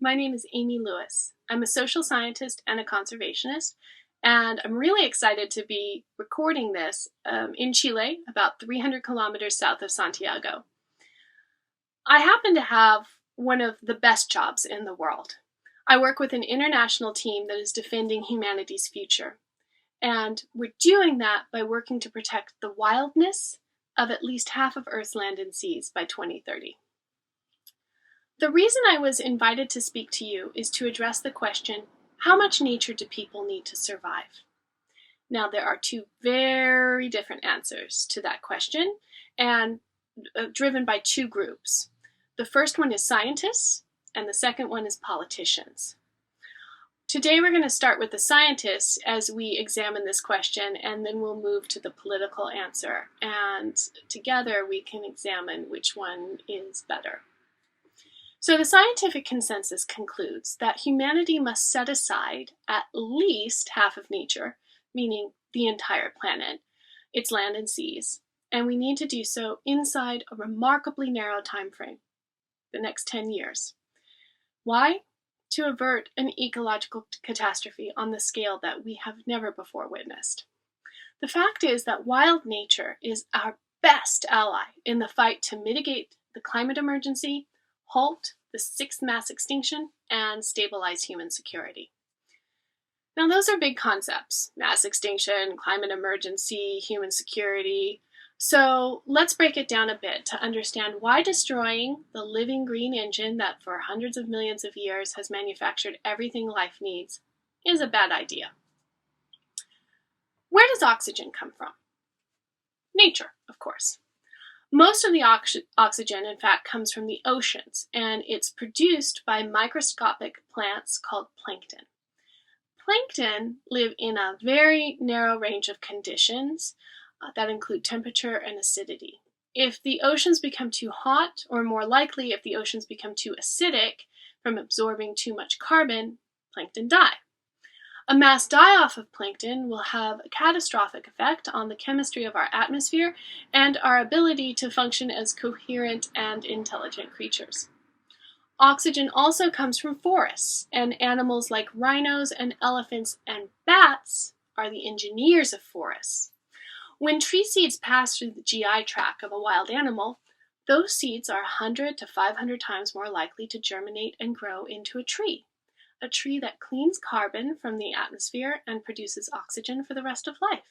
My name is Amy Lewis. I'm a social scientist and a conservationist, and I'm really excited to be recording this in Chile, about 300 kilometers south of Santiago. I happen to have one of the best jobs in the world. I work with an international team that is defending humanity's future, and we're doing that by working to protect the wildness of at least half of Earth's land and seas by 2030. The reason I was invited to speak to you is to address the question, how much nature do people need to survive? Now, there are two very different answers to that question, and driven by two groups. The first one is scientists, and the second one is politicians. Today we're going to start with the scientists as we examine this question, and then we'll move to the political answer, and together we can examine which one is better. So the scientific consensus concludes that humanity must set aside at least half of nature, meaning the entire planet, its land and seas, and we need to do so inside a remarkably narrow time frame, the next 10 years. Why? To avert an ecological catastrophe on the scale that we have never before witnessed. The fact is that wild nature is our best ally in the fight to mitigate the climate emergency, halt the sixth mass extinction, and stabilize human security. Now, those are big concepts: mass extinction, climate emergency, human security. So let's break it down a bit to understand why destroying the living green engine that for hundreds of millions of years has manufactured everything life needs is a bad idea. Where does oxygen come from? Nature, of course. Most of the oxygen, in fact, comes from the oceans, and it's produced by microscopic plants called plankton. Plankton live in a very narrow range of conditions that include temperature and acidity. If the oceans become too hot, or more likely, if the oceans become too acidic from absorbing too much carbon, plankton die. A mass die-off of plankton will have a catastrophic effect on the chemistry of our atmosphere and our ability to function as coherent and intelligent creatures. Oxygen also comes from forests, and animals like rhinos and elephants and bats are the engineers of forests. When tree seeds pass through the GI tract of a wild animal, those seeds are 100 to 500 times more likely to germinate and grow into a tree that cleans carbon from the atmosphere and produces oxygen for the rest of life.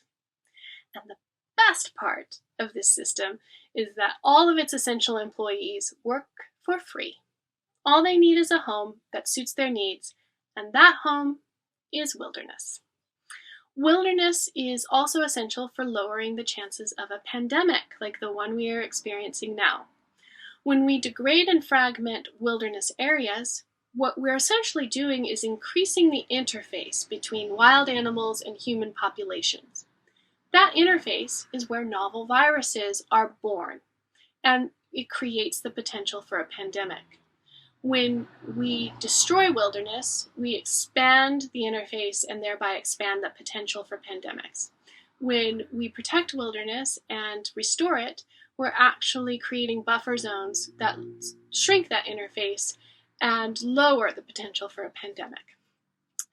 And the best part of this system is that all of its essential employees work for free. All they need is a home that suits their needs, and that home is wilderness. Wilderness is also essential for lowering the chances of a pandemic like the one we are experiencing now. When we degrade and fragment wilderness areas, what we're essentially doing is increasing the interface between wild animals and human populations. That interface is where novel viruses are born, and it creates the potential for a pandemic. When we destroy wilderness, we expand the interface and thereby expand the potential for pandemics. When we protect wilderness and restore it, we're actually creating buffer zones that shrink that interface and lower the potential for a pandemic.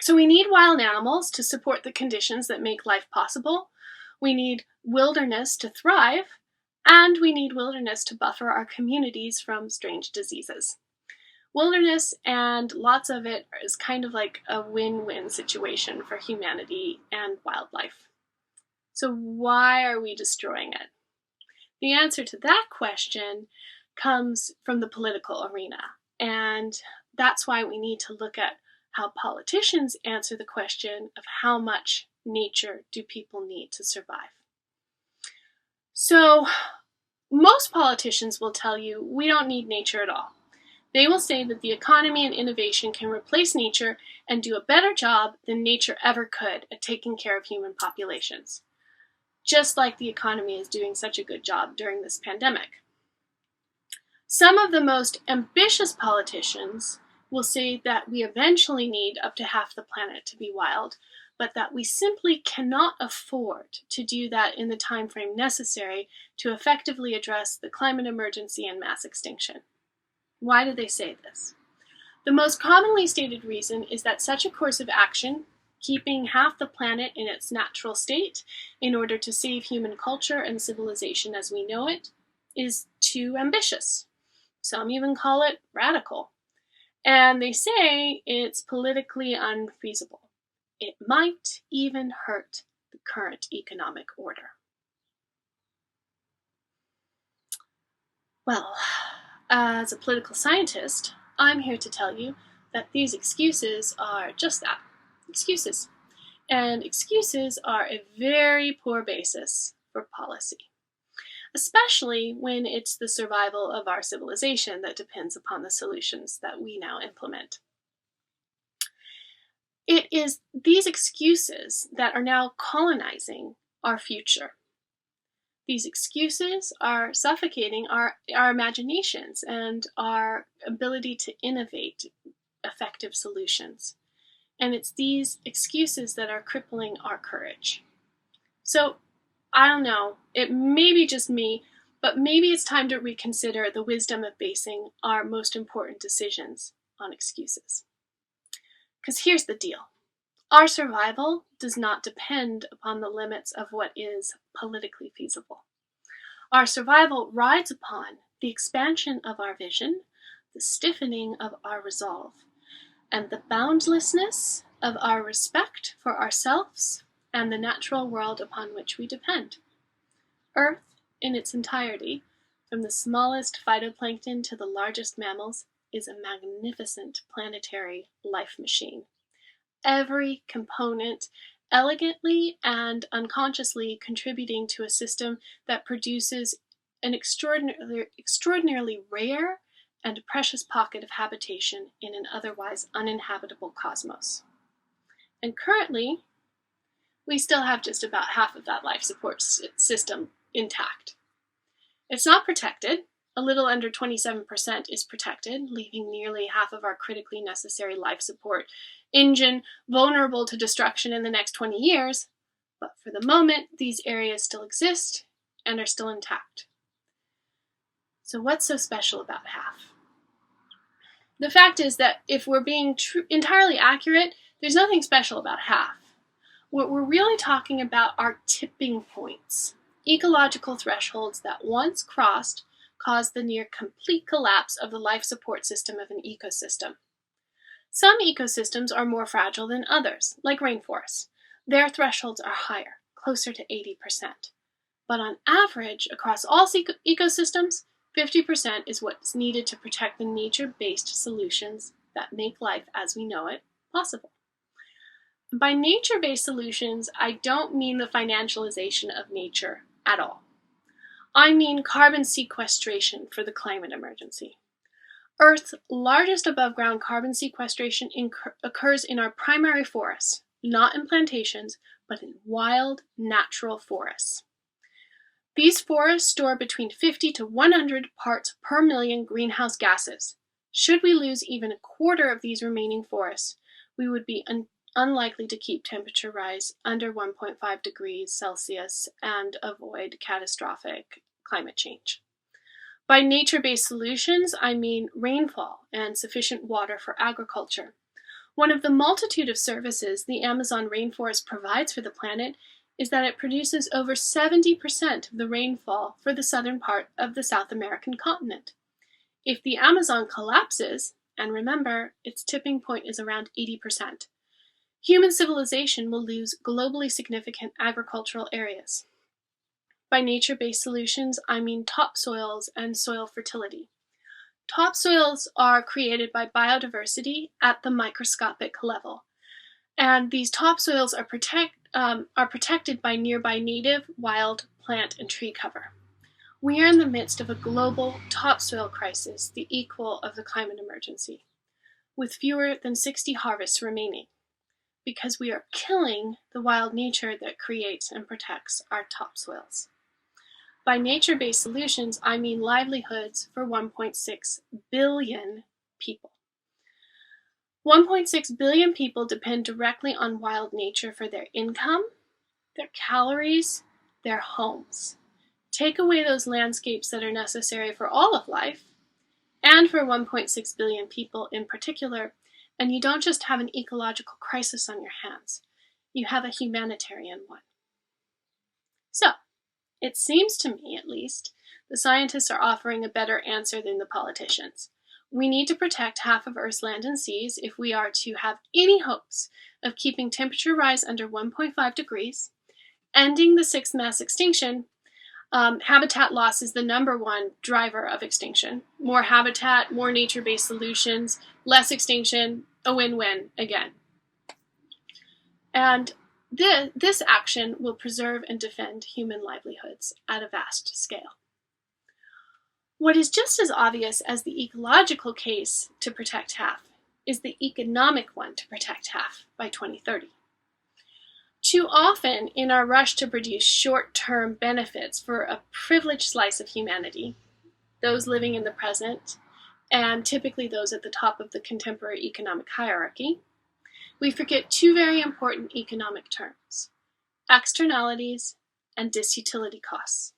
So we need wild animals to support the conditions that make life possible. We need wilderness to thrive, and we need wilderness to buffer our communities from strange diseases. Wilderness, and lots of it, is kind of like a win-win situation for humanity and wildlife. So why are we destroying it? The answer to that question comes from the political arena. And that's why we need to look at how politicians answer the question of how much nature do people need to survive. So most politicians will tell you we don't need nature at all. They will say that the economy and innovation can replace nature and do a better job than nature ever could at taking care of human populations, just like the economy is doing such a good job during this pandemic. Some of the most ambitious politicians will say that we eventually need up to half the planet to be wild, but that we simply cannot afford to do that in the time frame necessary to effectively address the climate emergency and mass extinction. Why do they say this? The most commonly stated reason is that such a course of action, keeping half the planet in its natural state in order to save human culture and civilization as we know it, is too ambitious. Some even call it radical. And they say it's politically unfeasible. It might even hurt the current economic order. Well, as a political scientist, I'm here to tell you that these excuses are just that, excuses. And excuses are a very poor basis for policy, especially when it's the survival of our civilization that depends upon the solutions that we now implement. It is these excuses that are now colonizing our future. These excuses are suffocating our imaginations and our ability to innovate effective solutions. And it's these excuses that are crippling our courage. So, I don't know, it may be just me, but maybe it's time to reconsider the wisdom of basing our most important decisions on excuses. Because here's the deal. Our survival does not depend upon the limits of what is politically feasible. Our survival rides upon the expansion of our vision, the stiffening of our resolve, and the boundlessness of our respect for ourselves and the natural world upon which we depend. Earth, in its entirety, from the smallest phytoplankton to the largest mammals, is a magnificent planetary life machine. Every component elegantly and unconsciously contributing to a system that produces an extraordinarily rare and precious pocket of habitation in an otherwise uninhabitable cosmos. And currently, we still have just about half of that life support system intact. It's not protected. A little under 27% is protected, leaving nearly half of our critically necessary life support engine vulnerable to destruction in the next 20 years, but for the moment, these areas still exist and are still intact. So what's so special about half? The fact is that if we're being entirely accurate, there's nothing special about half. What we're really talking about are tipping points, ecological thresholds that once crossed cause the near complete collapse of the life support system of an ecosystem. Some ecosystems are more fragile than others, like rainforests. Their thresholds are higher, closer to 80%. But on average, across all ecosystems, 50% is what's needed to protect the nature-based solutions that make life as we know it possible. By nature-based solutions, I don't mean the financialization of nature at all. I mean carbon sequestration for the climate emergency. Earth's largest above-ground carbon sequestration occurs in our primary forests, not in plantations, but in wild, natural forests. These forests store between 50 to 100 parts per million greenhouse gases. Should we lose even a quarter of these remaining forests, we would be unlikely to keep temperature rise under 1.5 degrees Celsius and avoid catastrophic climate change. By nature-based solutions, I mean rainfall and sufficient water for agriculture. One of the multitude of services the Amazon rainforest provides for the planet is that it produces over 70% of the rainfall for the southern part of the South American continent. If the Amazon collapses, and remember, its tipping point is around 80%, human civilization will lose globally significant agricultural areas. By nature-based solutions, I mean topsoils and soil fertility. Topsoils are created by biodiversity at the microscopic level, and these topsoils are protected by nearby native, wild, plant, and tree cover. We are in the midst of a global topsoil crisis, the equal of the climate emergency, with fewer than 60 harvests remaining, because we are killing the wild nature that creates and protects our topsoils. By nature-based solutions, I mean livelihoods for 1.6 billion people. 1.6 billion people depend directly on wild nature for their income, their calories, their homes. Take away those landscapes that are necessary for all of life, and for 1.6 billion people in particular, and you don't just have an ecological crisis on your hands, you have a humanitarian one. So, it seems to me, at least, the scientists are offering a better answer than the politicians. We need to protect half of Earth's land and seas if we are to have any hopes of keeping temperature rise under 1.5 degrees, ending the sixth mass extinction. Habitat loss is the number one driver of extinction. More habitat, more nature-based solutions, less extinction, a win-win again. And this action will preserve and defend human livelihoods at a vast scale. What is just as obvious as the ecological case to protect half is the economic one to protect half by 2030. Too often, in our rush to produce short-term benefits for a privileged slice of humanity, those living in the present, and typically those at the top of the contemporary economic hierarchy, we forget two very important economic terms: externalities and disutility costs.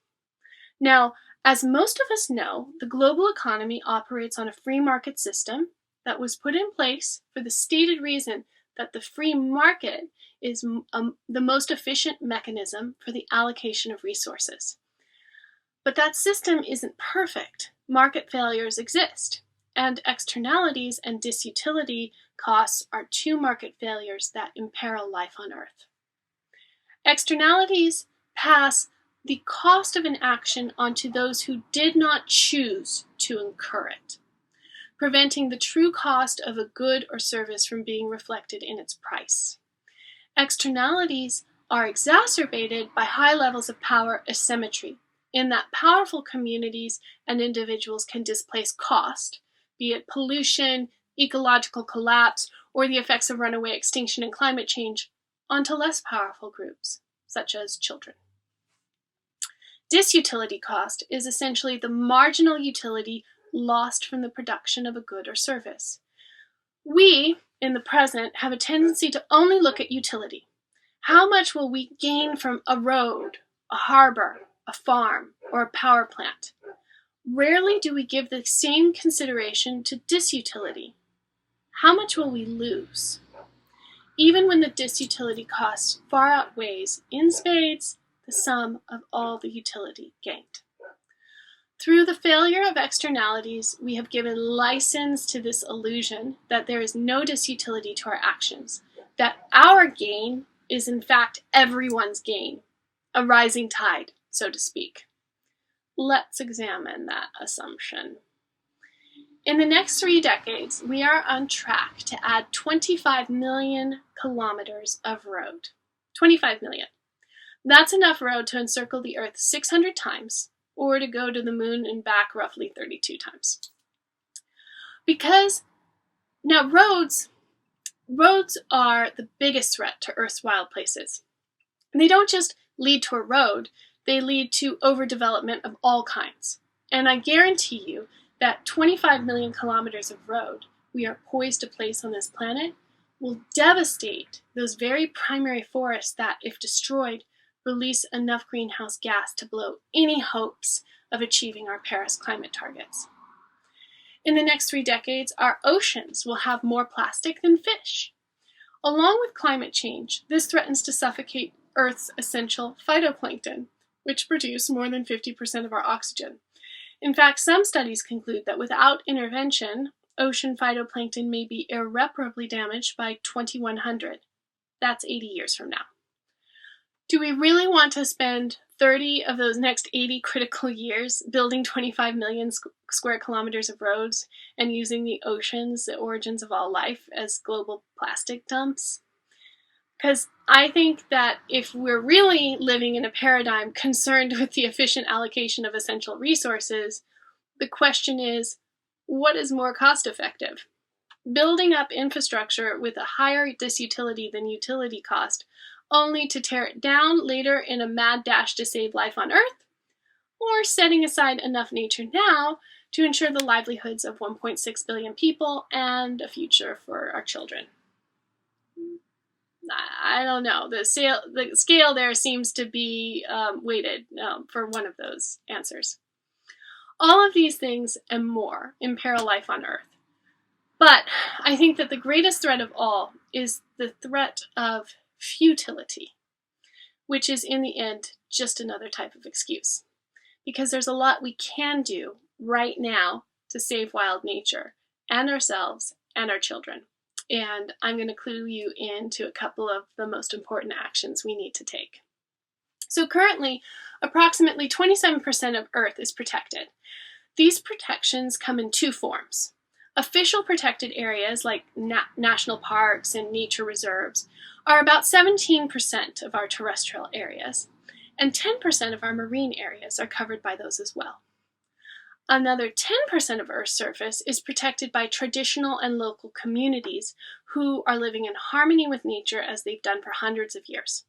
Now, as most of us know, the global economy operates on a free market system that was put in place for the stated reason that the free market is the most efficient mechanism for the allocation of resources. But that system isn't perfect. Market failures exist, and externalities and disutility costs are two market failures that imperil life on Earth. Externalities pass the cost of an action onto those who did not choose to incur it, preventing the true cost of a good or service from being reflected in its price. Externalities are exacerbated by high levels of power asymmetry, in that powerful communities and individuals can displace cost, be it pollution, ecological collapse, or the effects of runaway extinction and climate change, onto less powerful groups, such as children. Disutility cost is essentially the marginal utility lost from the production of a good or service. We, in the present, have a tendency to only look at utility. How much will we gain from a road, a harbor, a farm, or a power plant? Rarely do we give the same consideration to disutility. How much will we lose? Even when the disutility cost far outweighs, in spades, the sum of all the utility gained. Through the failure of externalities, we have given license to this illusion that there is no disutility to our actions, that our gain is in fact everyone's gain, a rising tide, so to speak. Let's examine that assumption. In the next 3 decades, we are on track to add 25 million kilometers of road. 25 million. That's enough road to encircle the Earth 600 times, or to go to the moon and back roughly 32 times. Because now roads are the biggest threat to Earth's wild places. And they don't just lead to a road, they lead to overdevelopment of all kinds. And I guarantee you that 25 million kilometers of road we are poised to place on this planet will devastate those very primary forests that, if destroyed, release enough greenhouse gas to blow any hopes of achieving our Paris climate targets. In the next 3 decades, our oceans will have more plastic than fish. Along with climate change, this threatens to suffocate Earth's essential phytoplankton, which produce more than 50% of our oxygen. In fact, some studies conclude that without intervention, ocean phytoplankton may be irreparably damaged by 2100. That's 80 years from now. Do we really want to spend 30 of those next 80 critical years building 25 million square kilometers of roads and using the oceans, the origins of all life, as global plastic dumps? Because I think that if we're really living in a paradigm concerned with the efficient allocation of essential resources, the question is, what is more cost effective? Building up infrastructure with a higher disutility than utility cost, only to tear it down later in a mad dash to save life on Earth, or setting aside enough nature now to ensure the livelihoods of 1.6 billion people and a future for our children? I don't know. The scale there seems to be weighted for one of those answers. All of these things and more imperil life on Earth. But I think that the greatest threat of all is the threat of futility, which is in the end just another type of excuse. Because there's a lot we can do right now to save wild nature and ourselves and our children. And I'm going to clue you into a couple of the most important actions we need to take. So currently, approximately 27% of Earth is protected. These protections come in two forms. Official protected areas like national parks and nature reserves are about 17% of our terrestrial areas, and 10% of our marine areas are covered by those as well. Another 10% of Earth's surface is protected by traditional and local communities who are living in harmony with nature as they've done for hundreds of years.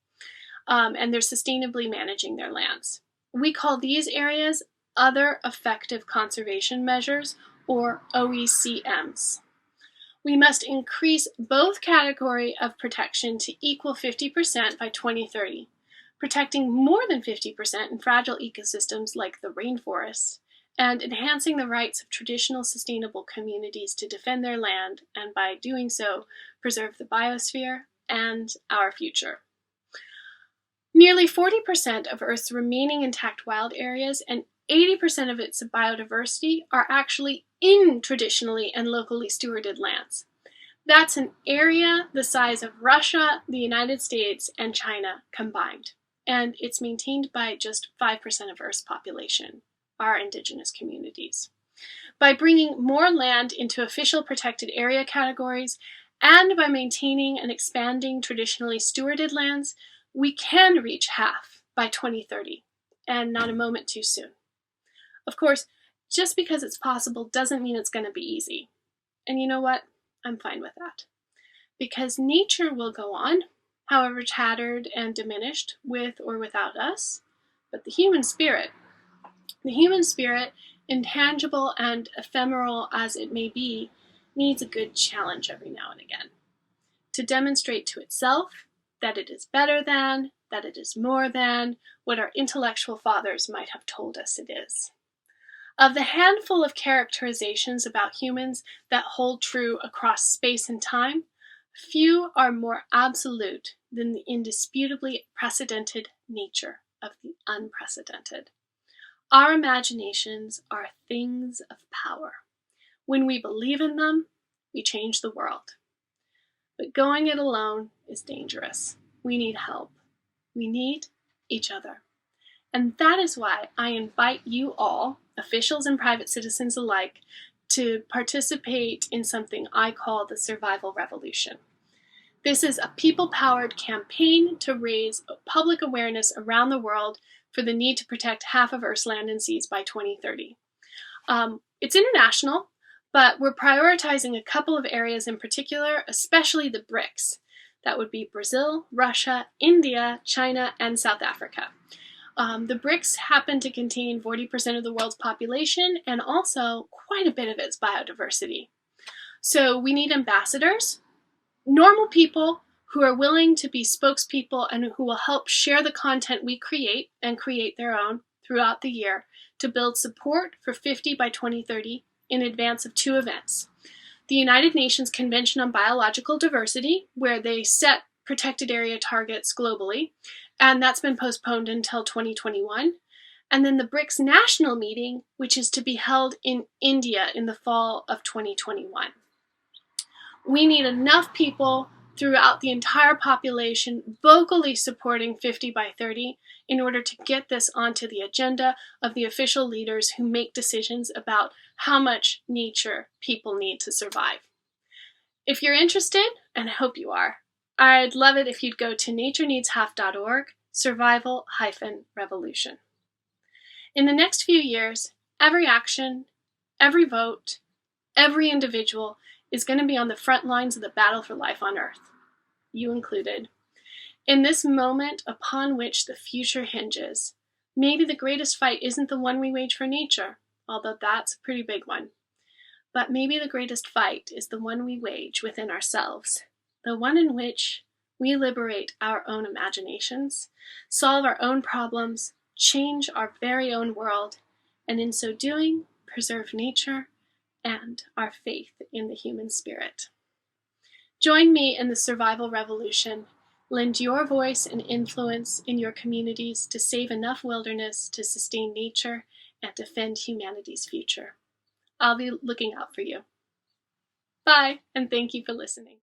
And they're sustainably managing their lands. We call these areas Other Effective Conservation Measures, or OECMs. We must increase both category of protection to equal 50% by 2030, protecting more than 50% in fragile ecosystems like the rainforest, and enhancing the rights of traditional sustainable communities to defend their land, and by doing so, preserve the biosphere and our future. Nearly 40% of Earth's remaining intact wild areas and 80% of its biodiversity are actually in traditionally and locally stewarded lands. That's an area the size of Russia, the United States, and China combined. And it's maintained by just 5% of Earth's population, our indigenous communities. By bringing more land into official protected area categories and by maintaining and expanding traditionally stewarded lands, we can reach half by 2030, and not a moment too soon. Of course, just because it's possible doesn't mean it's going to be easy. And you know what? I'm fine with that. Because nature will go on, however tattered and diminished, with or without us. But the human spirit, intangible and ephemeral as it may be, needs a good challenge every now and again. To demonstrate to itself that it is better than, that it is more than, what our intellectual fathers might have told us it is. Of the handful of characterizations about humans that hold true across space and time, few are more absolute than the indisputably precedented nature of the unprecedented. Our imaginations are things of power. When we believe in them, we change the world. But going it alone is dangerous. We need help. We need each other. And that is why I invite you all, officials and private citizens alike, to participate in something I call the Survival Revolution. This is a people-powered campaign to raise public awareness around the world for the need to protect half of Earth's land and seas by 2030. It's international, but we're prioritizing a couple of areas in particular, especially the BRICS. That would be Brazil, Russia, India, China, and South Africa. The BRICS happen to contain 40% of the world's population and also quite a bit of its biodiversity. So we need ambassadors, normal people who are willing to be spokespeople and who will help share the content we create and create their own throughout the year to build support for 50 by 2030 in advance of two events. The United Nations Convention on Biological Diversity, where they set protected area targets globally, and that's been postponed until 2021. And then the BRICS national meeting, which is to be held in India in the fall of 2021. We need enough people throughout the entire population vocally supporting 50 by 30 in order to get this onto the agenda of the official leaders who make decisions about how much nature people need to survive. If you're interested, and I hope you are, I'd love it if you'd go to natureneedshalf.org, survival-revolution. In the next few years, every action, every vote, every individual is going to be on the front lines of the battle for life on Earth, you included. In this moment upon which the future hinges, maybe the greatest fight isn't the one we wage for nature, although that's a pretty big one. But maybe the greatest fight is the one we wage within ourselves, the one in which we liberate our own imaginations, solve our own problems, change our very own world, and in so doing, preserve nature and our faith in the human spirit. Join me in the survival revolution. Lend your voice and influence in your communities to save enough wilderness to sustain nature and defend humanity's future. I'll be looking out for you. Bye, and thank you for listening.